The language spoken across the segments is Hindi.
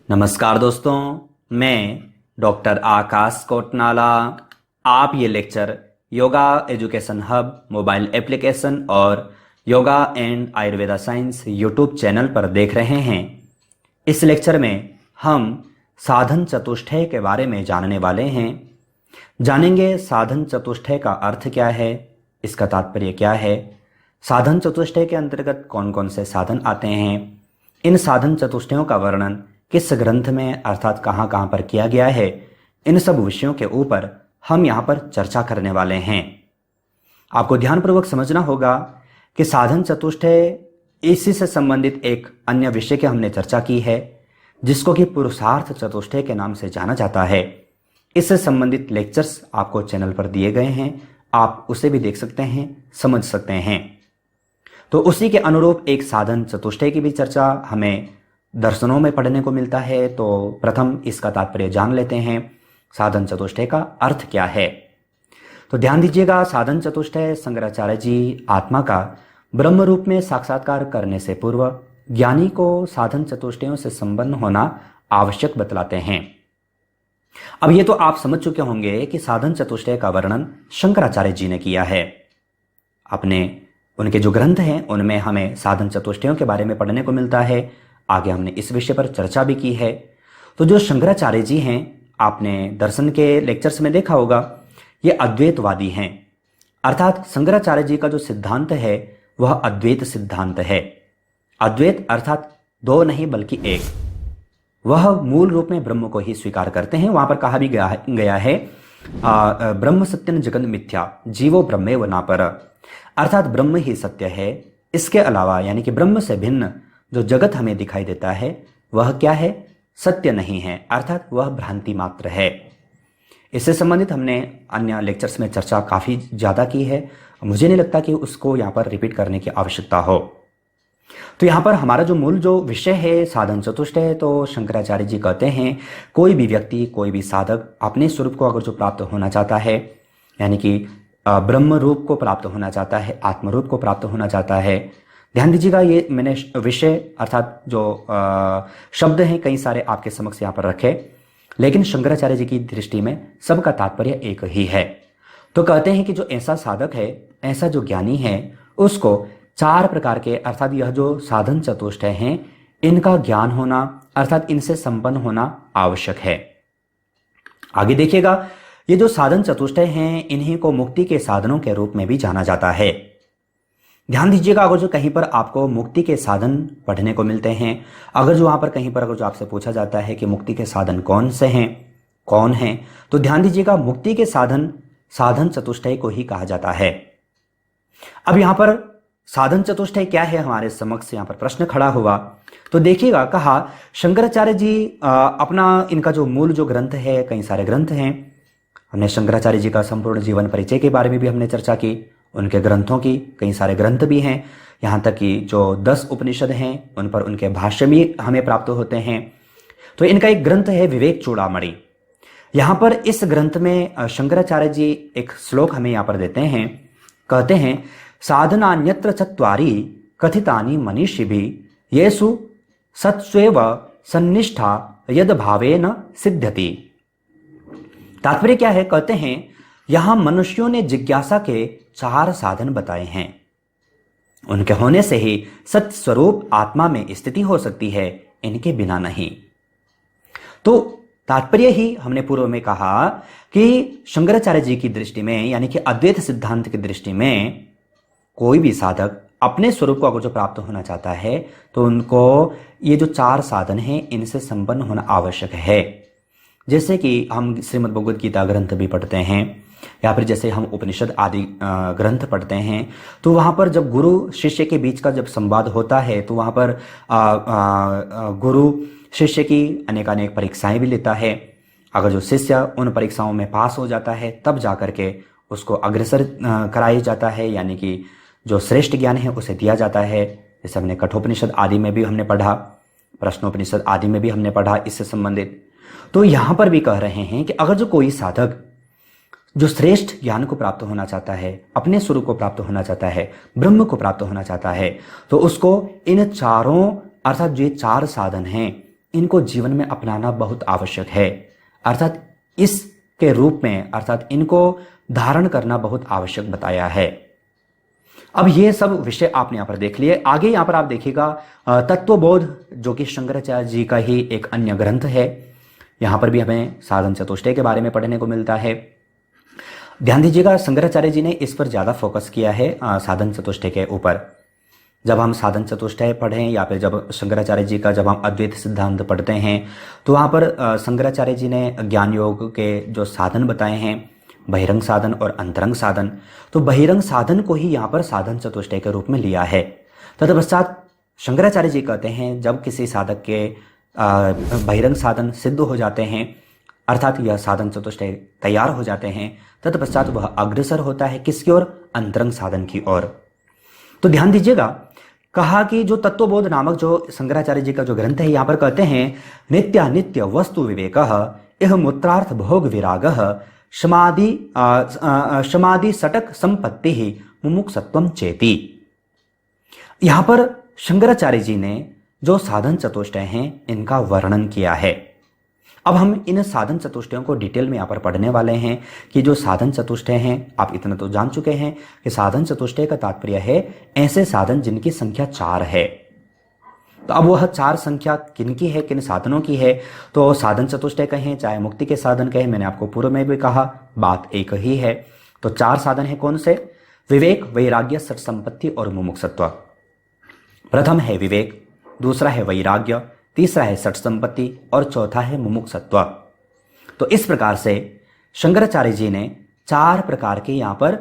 नमस्कार दोस्तों, मैं डॉक्टर आकाश कोटनाला। आप ये lecture yoga education hub mobile application और yoga and Ayurveda science YouTube channel पर देख रहे हैं। इस लेक्चर में हम साधन चतुष्टय के बारे में जानने वाले हैं। जानेंगे साधन चतुष्टय का अर्थ क्या है, इसका तात्पर्य क्या है, साधन चतुष्टय के अंतर्गत कौन कौन से साधन आते हैं, इन साधन चतुष्टयों का वर्णन किस ग्रंथ में अर्थात कहाँ कहाँ पर किया गया है। इन सब विषयों के ऊपर हम यहाँ पर चर्चा करने वाले हैं। आपको ध्यानपूर्वक समझना होगा कि साधन चतुष्टय इसी से संबंधित एक अन्य विषय की हमने चर्चा की है, जिसको कि पुरुषार्थ चतुष्टय के नाम से जाना जाता है। इससे संबंधित लेक्चर्स आपको चैनल पर दिए गए हैं, आप उसे भी देख सकते हैं, समझ सकते हैं। तो उसी के अनुरूप एक साधन चतुष्टय की भी चर्चा हमें दर्शनों में पढ़ने को मिलता है। तो प्रथम इसका तात्पर्य जान लेते हैं, साधन चतुष्टय का अर्थ क्या है। तो ध्यान दीजिएगा, साधन चतुष्टय शंकराचार्य जी आत्मा का ब्रह्म रूप में साक्षात्कार करने से पूर्व ज्ञानी को साधन चतुष्टयों से संपन्न होना आवश्यक बतलाते हैं। अब ये तो आप समझ चुके होंगे कि साधन चतुष्टय का वर्णन शंकराचार्य जी ने किया है। अपने उनके जो ग्रंथ हैं उनमें हमें साधन चतुष्टयों के बारे में पढ़ने को मिलता है। आगे हमने इस विषय पर चर्चा भी की है। तो जो शंकराचार्य जी हैं, आपने दर्शन के लेक्चर्स में देखा होगा, ये अद्वैतवादी हैं। अर्थात शंकराचार्य जी का जो सिद्धांत है वह अद्वैत सिद्धांत है। अद्वैत अर्थात दो नहीं बल्कि एक। वह मूल रूप में ब्रह्म को ही स्वीकार करते हैं। वहां पर कहा भी गया है ब्रह्म सत्यन जगन मिथ्या जीवो ब्रह्मेव नापर। अर्थात ब्रह्म ही सत्य है, इसके अलावा यानी कि ब्रह्म से भिन्न जो जगत हमें दिखाई देता है वह क्या है, सत्य नहीं है, अर्थात वह भ्रांति मात्र है। इससे संबंधित हमने अन्य लेक्चर्स में चर्चा काफ़ी ज़्यादा की है, मुझे नहीं लगता कि उसको यहाँ पर रिपीट करने की आवश्यकता हो। तो यहाँ पर हमारा जो मूल जो विषय है साधन चतुष्टय, तो शंकराचार्य जी कहते हैं कोई भी व्यक्ति, कोई भी साधक अपने स्वरूप को अगर जो प्राप्त होना चाहता है, यानी कि ब्रह्म रूप को प्राप्त होना चाहता है, आत्मरूप को प्राप्त होना चाहता है। ध्यान दीजिएगा, ये मैंने विषय अर्थात जो शब्द हैं कई सारे आपके समक्ष यहाँ पर रखे, लेकिन शंकराचार्य जी की दृष्टि में सबका तात्पर्य एक ही है। तो कहते हैं कि जो ऐसा साधक है, ऐसा जो ज्ञानी है, उसको चार प्रकार के अर्थात यह जो साधन चतुष्टय हैं इनका ज्ञान होना अर्थात इनसे संपन्न होना आवश्यक है। आगे देखिएगा, ये जो साधन चतुष्टय हैं इन्हीं को मुक्ति के साधनों के रूप में भी जाना जाता है। ध्यान दीजिएगा, अगर जो कहीं पर आपको मुक्ति के साधन पढ़ने को मिलते हैं, अगर जो वहां पर कहीं पर अगर जो आपसे पूछा जाता है कि मुक्ति के साधन कौन से हैं, कौन हैं, तो ध्यान दीजिएगा मुक्ति के साधन साधन चतुष्टय को ही कहा जाता है। अब यहां पर साधन चतुष्टय क्या है, हमारे समक्ष यहां पर प्रश्न खड़ा हुआ। तो देखिएगा, कहा शंकराचार्य जी अपना इनका जो मूल जो ग्रंथ है, कई सारे ग्रंथ हैं। हमने शंकराचार्य जी का संपूर्ण जीवन परिचय के बारे में भी हमने चर्चा की, उनके ग्रंथों की कई सारे ग्रंथ भी हैं, यहाँ तक कि जो 10 उपनिषद हैं उन पर उनके भाष्य भी हमें प्राप्त होते हैं। तो इनका एक ग्रंथ है विवेक चूड़ामणि। यहाँ पर इस ग्रंथ में शंकराचार्य जी एक श्लोक हमें यहाँ पर देते हैं, कहते हैं साधनान्यत्र चत्वारि कथितानि मनीषिभिः येषु सत्स्वेव सन्निष्ठा यद भावेन सिद्ध्यति। तात्पर्य क्या है, कहते हैं यहां मनुष्यों ने जिज्ञासा के 4 साधन बताए हैं, उनके होने से ही सत्य स्वरूप आत्मा में स्थिति हो सकती है, इनके बिना नहीं। तो तात्पर्य ही हमने पूर्व में कहा कि शंकराचार्य जी की दृष्टि में यानी कि अद्वैत सिद्धांत की दृष्टि में कोई भी साधक अपने स्वरूप को अगर जो प्राप्त होना चाहता है तो उनको ये जो 4 साधन हैं इनसे संपन्न होना आवश्यक है। जैसे कि हम श्रीमद् भगवद गीता ग्रंथ भी पढ़ते हैं, या फिर जैसे हम उपनिषद आदि ग्रंथ पढ़ते हैं, तो वहाँ पर जब गुरु शिष्य के बीच का जब संवाद होता है तो वहाँ पर गुरु शिष्य की अनेकानेक परीक्षाएं भी लेता है। अगर जो शिष्य उन परीक्षाओं में पास हो जाता है तब जा करके उसको अग्रसर कराया जाता है, यानी कि जो श्रेष्ठ ज्ञान है उसे दिया जाता है। जैसे हमने कठोपनिषद आदि में भी हमने पढ़ा, प्रश्नोपनिषद आदि में भी हमने पढ़ा इससे संबंधित। तो यहाँ पर भी कह रहे हैं कि अगर जो कोई साधक जो श्रेष्ठ ज्ञान को प्राप्त होना चाहता है, अपने स्वरूप को प्राप्त होना चाहता है, ब्रह्म को प्राप्त होना चाहता है, तो उसको इन चारों अर्थात जो 4 साधन हैं इनको जीवन में अपनाना बहुत आवश्यक है, अर्थात इसके रूप में, अर्थात इनको धारण करना बहुत आवश्यक बताया है। अब ये सब विषय आपने यहां पर देख लिए। आगे यहां पर आप देखिएगा तत्वबोध, जो कि शंकराचार्य जी का ही एक अन्य ग्रंथ है। यहां पर भी हमें साधन चतुष्टय के बारे में पढ़ने को मिलता है। ध्यान दीजिएगा, शंकराचार्य जी ने इस पर ज्यादा फोकस किया है, साधन चतुष्टय के ऊपर। जब हम साधन चतुष्टय पढ़ें या फिर जब शंकराचार्य जी का जब हम अद्वैत सिद्धांत पढ़ते हैं तो वहाँ पर शंकराचार्य जी ने ज्ञान योग के जो साधन बताए हैं, बहिरंग साधन और अंतरंग साधन, तो बहिरंग साधन को ही यहाँ पर साधन चतुष्टय के रूप में लिया है। तत्पश्चात शंकराचार्य जी कहते हैं जब किसी साधक के बहिरंग साधन सिद्ध हो जाते हैं, अर्थात यह साधन चतुष्टय तैयार हो जाते हैं, तत्पश्चात वह अग्रसर होता है किसकी ओर? अंतरंग साधन की ओर। तो ध्यान दीजिएगा, कहा कि जो तत्वबोध नामक जो शंकराचार्य जी का जो ग्रंथ है, यहां पर कहते हैं नित्यानित्य वस्तु विवेकः इह मूत्रार्थ भोग विरागः समाधि सटक संपत्ति ही मुमुक्षत्वम चेति। यहां पर शंकराचार्य जी ने जो साधन चतुष्टय हैं इनका वर्णन किया है। अब हम इन साधन चतुष्टयों को डिटेल में यहाँ पर पढ़ने वाले हैं कि जो साधन चतुष्टय हैं, आप इतना तो जान चुके हैं कि साधन चतुष्टय का तात्पर्य है ऐसे साधन जिनकी संख्या 4 है। तो अब वह 4 संख्या किनकी है, किन साधनों की है? तो साधन चतुष्टय कहें चाहे मुक्ति के साधन कहें, मैंने आपको पूर्व में भी कहा, बात एक ही है। तो 4 साधन है कौन से? विवेक, वैराग्य, सट संपत्ति और मुमुक्षुत्व। प्रथम है विवेक, दूसरा है वैराग्य, तीसरा है सट संपत्ति और चौथा है मुमुक्षुत्व। तो इस प्रकार से शंकराचार्य जी ने 4 प्रकार के यहाँ पर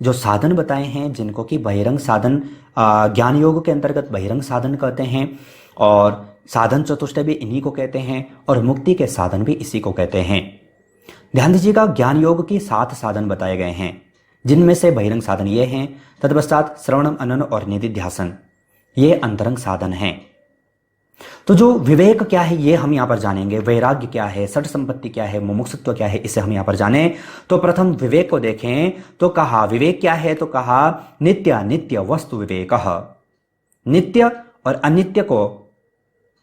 जो साधन बताए हैं, जिनको कि बहिरंग साधन ज्ञान योग के अंतर्गत बहिरंग साधन कहते हैं, और साधन चतुष्टय भी इन्हीं को कहते हैं, और मुक्ति के साधन भी इसी को कहते हैं। ध्यान दीजिएगा, ज्ञान योग की 7 साधन बताए गए हैं, जिनमें से बहिरंग साधन ये हैं। तत्पश्चात श्रवणम, मनन और निधिध्यासन, ये अंतरंग साधन हैं। तो जो विवेक क्या है ये हम यहां पर जानेंगे, वैराग्य क्या है, सट संपत्ति क्या है, मुमुक्षुत्व क्या है, इसे हम यहां पर जाने। तो प्रथम विवेक को देखें तो कहा विवेक क्या है? तो कहा नित्य अनित्य वस्तु विवेकः। नित्य और अनित्य को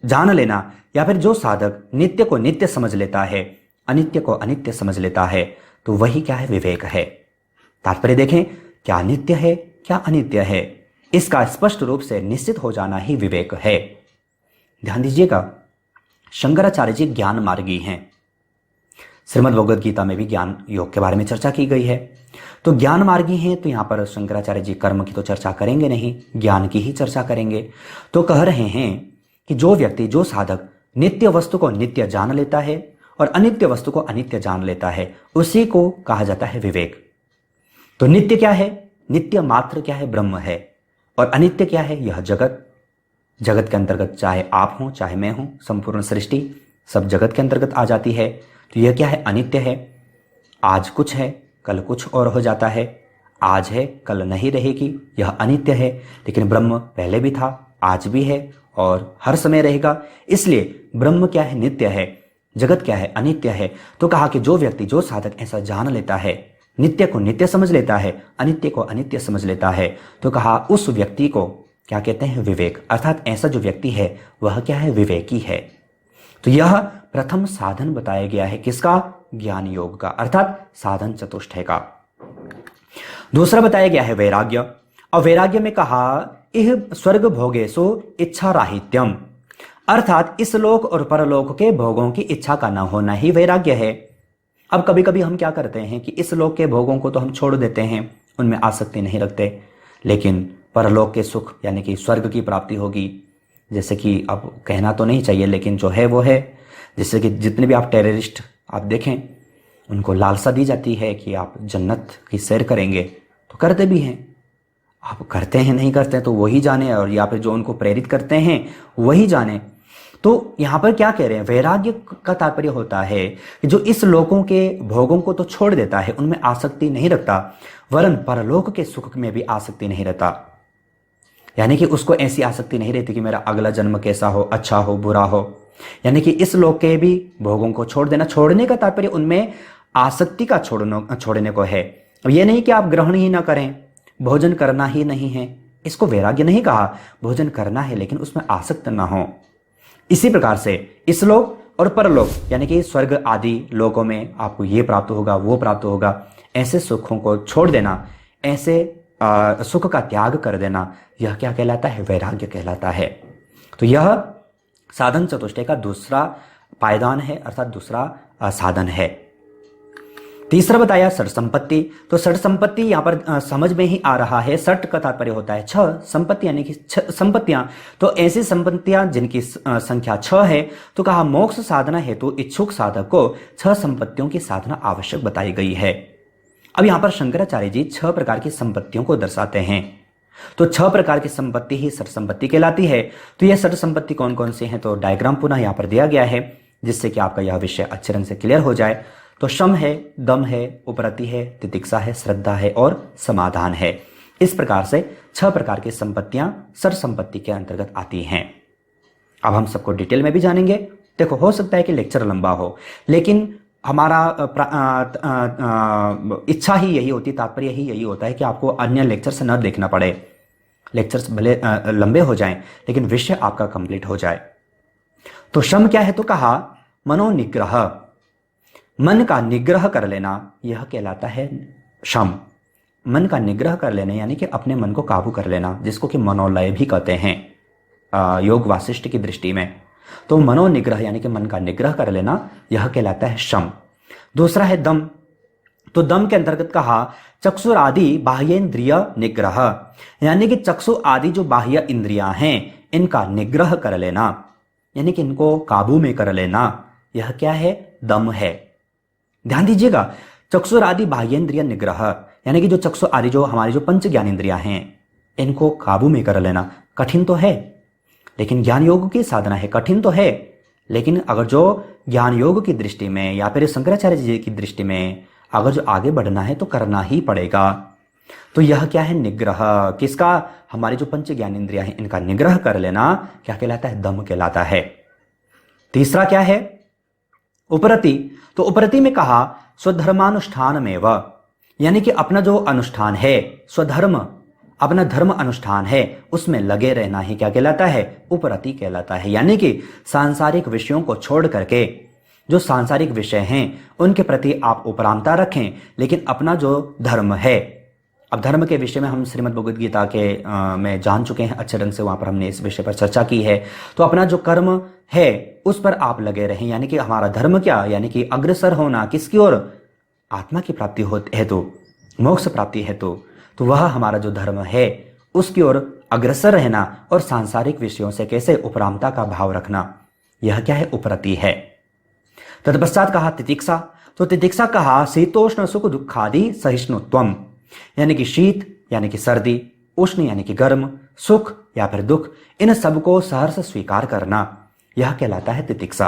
जान लेना, या फिर जो साधक नित्य को नित्य समझ लेता है, अनित्य को अनित्य समझ लेता है, तो वही क्या है? विवेक है। तात्पर्य देखें, क्या नित्य है क्या अनित्य है, इसका स्पष्ट रूप से निश्चित हो जाना ही विवेक है। ध्यान दीजिएगा, शंकराचार्य जी ज्ञान मार्गी हैं। श्रीमद् भगवद गीता में भी ज्ञान योग के बारे में चर्चा की गई है। तो ज्ञान मार्गी हैं, तो यहां पर शंकराचार्य जी कर्म की तो चर्चा करेंगे नहीं, ज्ञान की ही चर्चा करेंगे। तो कह रहे हैं कि जो व्यक्ति, जो साधक नित्य वस्तु को नित्य जान लेता है और अनित्य वस्तु को अनित्य जान लेता है, उसी को कहा जाता है विवेक। तो नित्य क्या है? नित्य मात्र क्या है? ब्रह्म है। और अनित्य क्या है? यह जगत। जगत के अंतर्गत चाहे आप हों चाहे मैं हूं, संपूर्ण सृष्टि सब जगत के अंतर्गत आ जाती है। तो यह क्या है? अनित्य है। आज कुछ है, कल कुछ और हो जाता है। आज है, कल नहीं रहेगी, यह अनित्य है। लेकिन ब्रह्म पहले भी था, आज भी है और हर समय रहेगा। इसलिए ब्रह्म क्या है? नित्य है। जगत क्या है? अनित्य है। तो कहा कि जो व्यक्ति, जो साधक ऐसा जान लेता है, नित्य को नित्य समझ लेता है, अनित्य को अनित्य समझ लेता है, तो कहा उस व्यक्ति को क्या कहते हैं? विवेक। अर्थात ऐसा जो व्यक्ति है वह क्या है? विवेकी है। तो यह प्रथम साधन बताया गया है किसका? ज्ञान योग का, अर्थात साधन चतुष्टय का। दूसरा बताया गया है वैराग्य। और वैराग्य में कहा इह स्वर्ग भोगेसु इच्छा राहित्यम, अर्थात इस लोक और परलोक के भोगों की इच्छा का न होना ही वैराग्य है। अब कभी कभी हम क्या करते हैं कि इस लोक के भोगों को तो हम छोड़ देते हैं, उनमें आसक्ति नहीं रखते, लेकिन परलोक के सुख यानी कि स्वर्ग की प्राप्ति होगी, जैसे कि अब कहना तो नहीं चाहिए लेकिन जो है वो है, जैसे कि जितने भी आप टेररिस्ट आप देखें, उनको लालसा दी जाती है कि आप जन्नत की सैर करेंगे, तो करते भी हैं। आप करते हैं नहीं करते हैं तो वही जाने, और या फिर जो उनको प्रेरित करते हैं वही जाने। तो यहां पर क्या कह रहे हैं? वैराग्य का तात्पर्य होता है कि जो इस लोकों के भोगों को तो छोड़ देता है, उनमें आसक्ति नहीं रखता, वरन परलोक के सुख में भी आसक्ति नहीं रहता। यानी कि उसको ऐसी आसक्ति नहीं रहती कि मेरा अगला जन्म कैसा हो, अच्छा हो बुरा हो, यानी कि इस लोक के भी भोगों को छोड़ देना। छोड़ने का तात्पर्य उनमें आसक्ति का छोड़ने को है। अब ये नहीं कि आप ग्रहण ही ना करें, भोजन करना ही नहीं है, इसको वैराग्य नहीं कहा। भोजन करना है लेकिन उसमें आसक्त ना हो। इसी प्रकार से इस लोक और परलोक यानी कि स्वर्ग आदि लोकों में आपको ये प्राप्त होगा, वो प्राप्त होगा, ऐसे सुखों को छोड़ देना, ऐसे सुख का त्याग कर देना, यह क्या कहलाता है? वैराग्य कहलाता है। तो यह साधन चतुष्टय का दूसरा पायदान है, अर्थात दूसरा साधन है। तीसरा बताया सठ संपत्ति। तो सठ संपत्ति यहां पर समझ में ही आ रहा है। सठ का तात्पर्य होता है छह, संपत्ति यानी कि संपत्तियां। तो ऐसी संपत्तियां जिनकी संख्या 6 है। तो कहा मोक्ष साधना हेतु इच्छुक साधक को 6 संपत्तियों की साधना आवश्यक बताई गई है। अब यहां पर शंकराचार्य जी 6 प्रकार की संपत्तियों को दर्शाते हैं। तो 6 प्रकार की संपत्ति ही सठ संपत्ति कहलाती है। तो यह सठ संपत्ति कौन कौन सी हैं? तो डायग्राम पुनः यहां पर दिया गया है, जिससे कि आपका यह विषय अच्छे रंग से क्लियर हो जाए। तो शम है, दम है, उपरति है, तितिक्षा है, श्रद्धा है और समाधान है। इस प्रकार से 6 प्रकार की संपत्तियां सठ संपत्ति के अंतर्गत आती हैं। अब हम सबको डिटेल में भी जानेंगे। देखो, हो सकता है कि लेक्चर लंबा हो, लेकिन हमारा इच्छा ही यही होती, तात्पर्य ही यही होता है कि आपको अन्य लेक्चर से न देखना पड़े। लेक्चर्स भले लंबे हो जाएं, लेकिन विषय आपका कंप्लीट हो जाए। तो शम क्या है? तो कहा मनोनिग्रह, मन का निग्रह कर लेना, यह कहलाता है शम। मन का निग्रह कर लेना यानी कि अपने मन को काबू कर लेना, जिसको कि मनोलय भी कहते हैं योग वासिष्ठ की दृष्टि में। तो मनोनिग्रह यानी कि मन का निग्रह कर लेना, यह कहलाता है शम। दूसरा है दम। तो दम के अंतर्गत कहा चक्षुर आदि बाह्येंद्रिय निग्रह, यानी कि चक्षु आदि जो बाह्य इंद्रियां हैं इनका निग्रह कर लेना, यानी कि इनको काबू में कर लेना, यह क्या है? दम है। ध्यान दीजिएगा, चक्षुर आदि बाह्येंद्रिय निग्रह यानी कि जो चक्षु आदि जो हमारी जो पंच ज्ञान इंद्रियां हैं इनको काबू में कर लेना कठिन तो है, लेकिन ज्ञान योग की साधना है। कठिन तो है, लेकिन अगर जो ज्ञान योग की दृष्टि में या फिर शंकराचार्य जी की दृष्टि में अगर जो आगे बढ़ना है तो करना ही पड़ेगा। तो यह क्या है? निग्रह। किसका? हमारी जो पंच ज्ञान इंद्रियां हैं इनका निग्रह कर लेना क्या कहलाता है? दम कहलाता है। तीसरा क्या है? उपरति। तो उपरति में कहा स्वधर्मानुष्ठान में व, यानी कि अपना जो अनुष्ठान है, स्वधर्म, अपना धर्म अनुष्ठान है, उसमें लगे रहना ही क्या कहलाता है? उपरति कहलाता है। यानी कि सांसारिक विषयों को छोड़ करके जो सांसारिक विषय हैं उनके प्रति आप उपरामता रखें, लेकिन अपना जो धर्म है, अब धर्म के विषय में हम श्रीमद् भगवद गीता के में जान चुके हैं अच्छे ढंग से, वहां पर हमने इस विषय पर चर्चा की है। तो अपना जो कर्म है उस पर आप लगे रहें, यानी कि हमारा धर्म क्या? यानी कि अग्रसर होना किसकी ओर? आत्मा की प्राप्ति हेतु, मोक्ष प्राप्ति हेतु। तो वह हमारा जो धर्म है उसकी ओर अग्रसर रहना और सांसारिक विषयों से कैसे उपरामता का भाव रखना, यह क्या है? उपरति है। तत्पश्चात कहा तितिक्षा। तो तितिक्षा कहा शीतोष्ण सुख दुखादि सहिष्णुत्वम, यानी कि शीत यानी कि सर्दी, उष्ण यानी कि गर्म, सुख या फिर दुख, इन सबको सहर्ष स्वीकार करना, यह कहलाता है तितिक्षा।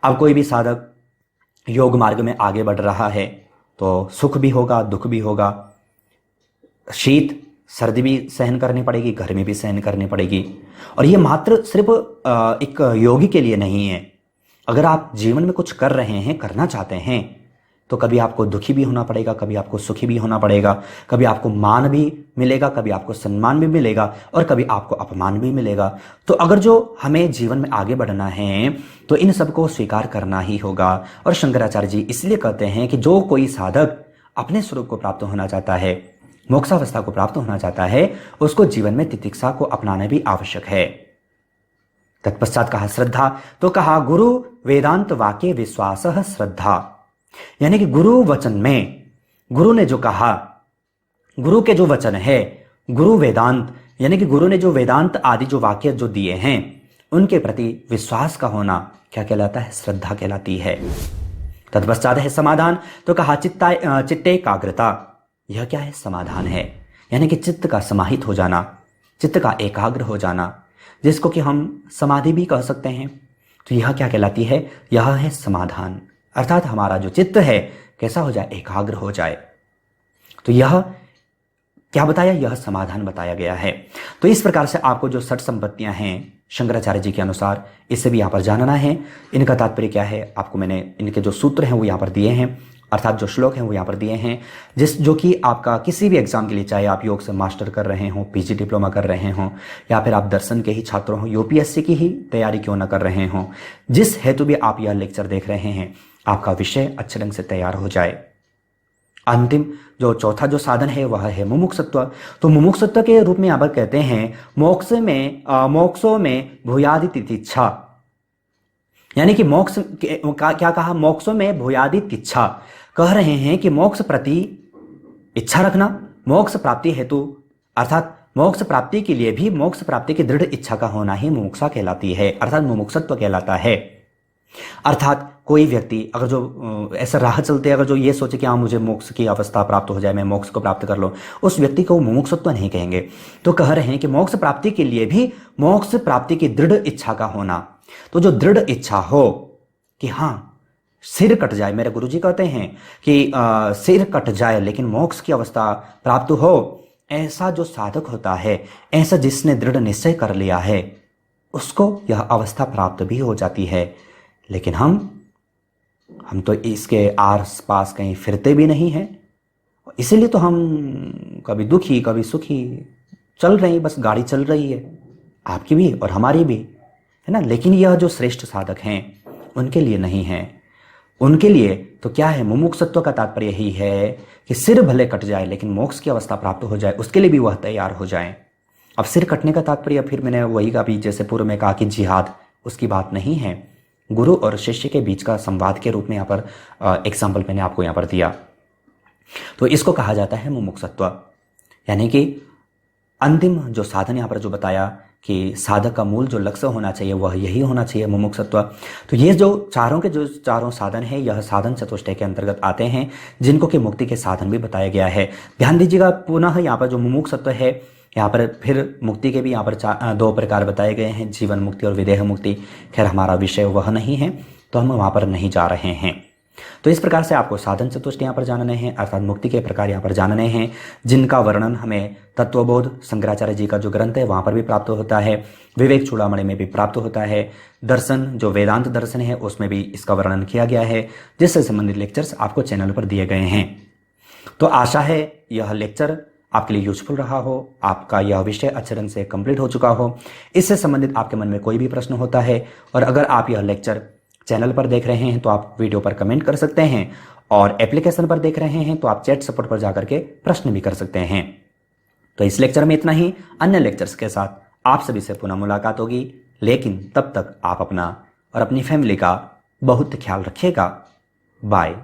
अब कोई भी साधक योग मार्ग में आगे बढ़ रहा है तो सुख भी होगा, दुख भी होगा, शीत सर्दी भी सहन करनी पड़ेगी, गर्मी भी सहन करनी पड़ेगी। और ये मात्र सिर्फ एक योगी के लिए नहीं है। अगर आप जीवन में कुछ कर रहे हैं, करना चाहते हैं, तो कभी आपको दुखी भी होना पड़ेगा, कभी आपको सुखी भी होना पड़ेगा, कभी आपको मान भी मिलेगा, कभी आपको सम्मान भी मिलेगा और कभी आपको अपमान भी मिलेगा। तो अगर जो हमें जीवन में आगे बढ़ना है तो इन सबको स्वीकार करना ही होगा। और शंकराचार्य जी इसलिए कहते हैं कि जो कोई साधक अपने स्वरूप को प्राप्त होना चाहता है, मोक्षावस्था को प्राप्त होना चाहता है, उसको जीवन में तितिक्षा को अपनाना भी आवश्यक है। तत्पश्चात कहा श्रद्धा। तो कहा गुरु वेदांत वाक्य विश्वास श्रद्धा, यानी कि गुरु वचन में, गुरु ने जो कहा, गुरु के जो वचन है, गुरु वेदांत यानी कि गुरु ने जो वेदांत आदि जो वाक्य जो दिए हैं उनके प्रति विश्वास का होना क्या कहलाता है? श्रद्धा कहलाती है। तत्पश्चात है समाधान। तो कहा चित्ते एकाग्रता, यह क्या है? समाधान है, यानी कि चित्त का समाहित हो जाना, चित्त का एकाग्र हो जाना, जिसको कि हम समाधि भी कह सकते हैं। तो यह क्या कहलाती है? यह है समाधान, अर्थात हमारा जो चित्त है कैसा हो जाए? एकाग्र हो जाए। तो यह क्या बताया? यह समाधान बताया गया है। तो इस प्रकार से आपको जो 60 संपत्तियां हैं शंकराचार्य जी के अनुसार, इससे भी यहां पर जानना है। इनका तात्पर्य क्या है? आपको मैंने इनके जो सूत्र हैं वो यहां पर दिए हैं, अर्थात जो श्लोक हैं वो यहाँ पर दिए हैं, जो कि आपका किसी भी एग्जाम के लिए, चाहे आप योग से मास्टर कर रहे हो, पीजी डिप्लोमा कर रहे हो, या फिर आप दर्शन के ही छात्र हो, यूपीएससी की ही तैयारी क्यों ना कर रहे हो, जिस हेतु भी आप यह लेक्चर देख रहे हैं, आपका विषय अच्छे ढंग से तैयार हो जाए। अंतिम जो चौथा जो साधन है वह है मुमुक्षुत्व। तो मुमुक्षुत्व के रूप में यहाँ पर कहते हैं मोक्षों में भूयादि तितिच्छा, यानी कि मोक्ष क्या कहा, मोक्षों में भूयादि तितिच्छा, कह रहे हैं कि मोक्ष प्रति इच्छा रखना, मोक्ष प्राप्ति हेतु, अर्थात मोक्ष प्राप्ति के लिए भी मोक्ष प्राप्ति की दृढ़ इच्छा का होना ही मुमुक्षा कहलाती है, अर्थात मुमुक्षुत्व कहलाता है। अर्थात कोई व्यक्ति अगर जो ऐसा राह चलते अगर जो ये सोचे कि हाँ मुझे मोक्ष की अवस्था प्राप्त हो जाए, मैं मोक्ष को प्राप्त कर लूं, उस व्यक्ति को मुमुक्षुत्व नहीं कहेंगे। तो कह रहे हैं कि मोक्ष प्राप्ति के लिए भी मोक्ष प्राप्ति की दृढ़ इच्छा का होना। तो जो दृढ़ इच्छा हो कि हाँ सिर कट जाए, मेरे गुरुजी कहते हैं कि सिर कट जाए लेकिन मोक्ष की अवस्था प्राप्त हो, ऐसा जो साधक होता है, ऐसा जिसने दृढ़ निश्चय कर लिया है, उसको यह अवस्था प्राप्त भी हो जाती है। लेकिन हम तो इसके आस पास कहीं फिरते भी नहीं हैं, इसीलिए तो हम कभी दुखी कभी सुखी चल रहे हैं, बस गाड़ी चल रही है, आपकी भी और हमारी भी, है ना। लेकिन यह जो श्रेष्ठ साधक हैं उनके लिए नहीं है। उनके लिए तो क्या है, मुमुक्षुत्व का तात्पर्य यही है कि सिर भले कट जाए लेकिन मोक्ष की अवस्था प्राप्त हो जाए, उसके लिए भी वह तैयार हो जाए। अब सिर कटने का तात्पर्य फिर मैंने वही का भी जैसे पूर्व में कहा कि जिहाद, उसकी बात नहीं है। गुरु और शिष्य के बीच का संवाद के रूप में यहाँ पर एग्जाम्पल मैंने आपको यहाँ पर दिया। तो इसको कहा जाता है मुमुक्षुत्व, यानी कि अंतिम जो साधन यहाँ पर जो बताया कि साधक का मूल जो लक्ष्य होना चाहिए वह यही होना चाहिए, मुमुक्षुत्व। तो ये जो चारों साधन है, यह साधन चतुष्टय के अंतर्गत आते हैं, जिनको कि मुक्ति के साधन भी बताया गया है। ध्यान दीजिएगा, पुनः यहाँ पर जो मुमुक्षुत्व है, यहाँ पर फिर मुक्ति के भी यहाँ पर दो प्रकार बताए गए हैं, जीवन मुक्ति और विदेह मुक्ति। खैर हमारा विषय वह नहीं है तो हम वहाँ पर नहीं जा रहे हैं। तो इस प्रकार से आपको साधन चतुष्टय यहाँ पर जानने हैं, अर्थात मुक्ति के प्रकार यहाँ पर जानने हैं, जिनका वर्णन हमें तत्वबोध शंकराचार्य जी का जो ग्रंथ है वहाँ पर भी प्राप्त होता है, विवेक चूड़ामणि में भी प्राप्त होता है, दर्शन जो वेदांत दर्शन है उसमें भी इसका वर्णन किया गया है, जिससे संबंधित लेक्चर्स आपको चैनल पर दिए गए हैं। तो आशा है यह लेक्चर आपके लिए यूजफुल रहा हो, आपका यह विषय अच्छे ढंग से कंप्लीट हो चुका हो। इससे संबंधित आपके मन में कोई भी प्रश्न होता है, और अगर आप यह लेक्चर चैनल पर देख रहे हैं तो आप वीडियो पर कमेंट कर सकते हैं, और एप्लीकेशन पर देख रहे हैं तो आप चैट सपोर्ट पर जाकर के प्रश्न भी कर सकते हैं। तो इस लेक्चर में इतना ही, अन्य लेक्चर्स के साथ आप सभी से पुनः मुलाकात होगी, लेकिन तब तक आप अपना और अपनी फैमिली का बहुत ख्याल रखिएगा। बाय।